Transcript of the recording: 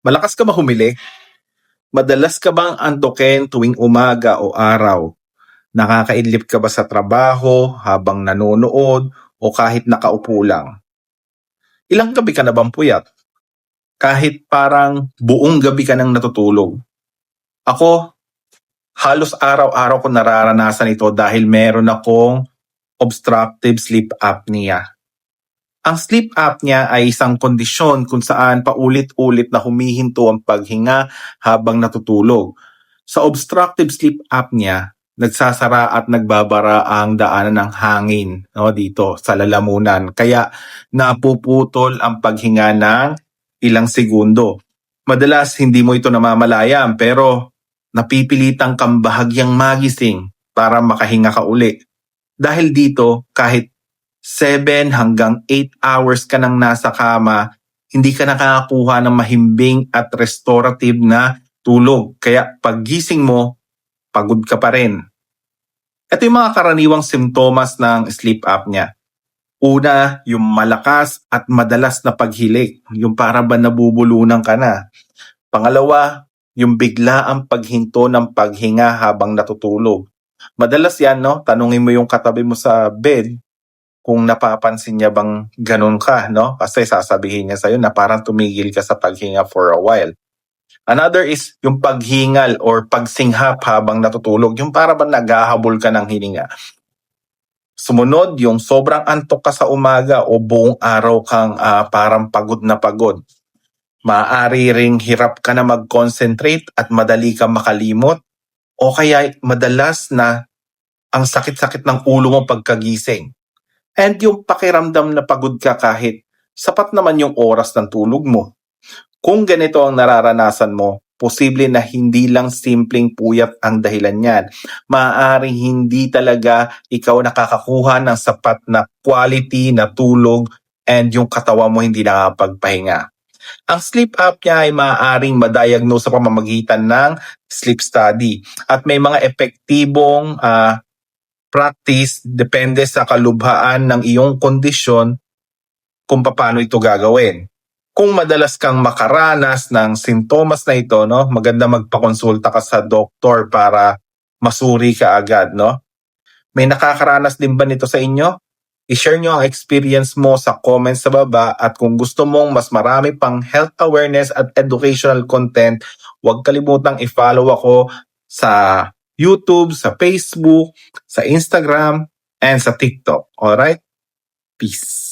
Malakas ka ba humili? Madalas ka bang antukin tuwing umaga o araw? Nakakaidlip ka ba sa trabaho, habang nanonood, o kahit nakaupo lang? Ilang gabi ka na bang puyat? Kahit parang buong gabi ka nang natutulog. Ako, halos araw-araw ko nararanasan ito dahil meron akong obstructive sleep apnea. Ang sleep apnea ay isang kondisyon kung saan paulit-ulit na humihinto ang paghinga habang natutulog. Sa obstructive sleep apnea, nagsasara at nagbabara ang daanan ng hangin, no, dito sa lalamunan. Kaya napuputol ang paghinga ng ilang segundo. Madalas hindi mo ito namamalayan pero napipilitan kang bahagyang magising para makahinga ka uli. Dahil dito, kahit 7 hanggang 8 hours ka nang nasa kama, hindi ka nakakakuha ng mahimbing at restorative na tulog. Kaya paggising mo, pagod ka pa rin. Ito yung mga karaniwang simptomas ng sleep apnea. Una, yung malakas at madalas na paghilik. Yung para ba nabubulunan ka na. Pangalawa, yung bigla ang paghinto ng paghinga habang natutulog. Madalas yan, no? Tanungin mo yung katabi mo sa bed kung napapansin niya bang ganun ka, no? Kasi sasabihin niya sa'yo na parang tumigil ka sa paghinga for a while. Another is yung paghingal or pagsinghap habang natutulog. Yung para bang naghahabol ka ng hininga. Sumunod, yung sobrang antok ka sa umaga o buong araw kang parang pagod na pagod. Maaari ring hirap ka na mag-concentrate at madali ka makalimot. O kaya madalas na ang sakit-sakit ng ulo mo pagkagising. And yung pakiramdam na pagod ka kahit sapat naman yung oras ng tulog mo. Kung ganito ang nararanasan mo, posible na hindi lang simpleng puyat ang dahilan niyan. Maaaring hindi talaga ikaw nakakakuha ng sapat na quality na tulog and yung katawan mo hindi nakapagpahinga. Ang sleep apnea ay maaaring ma-diagnose sa pamamagitan ng sleep study at may mga epektibong practice depende sa kalubhaan ng iyong kondisyon kung paano ito gagawin. Kung madalas kang makaranas ng sintomas na ito, no, maganda magpakonsulta ka sa doktor para masuri ka agad, no? May nakakaranas din ba nito sa inyo? I-share nyo ang experience mo sa comments sa baba at kung gusto mong mas marami pang health awareness at educational content, huwag kalimutang i-follow ako sa YouTube, sa Facebook, sa Instagram, and sa TikTok. Alright? Peace.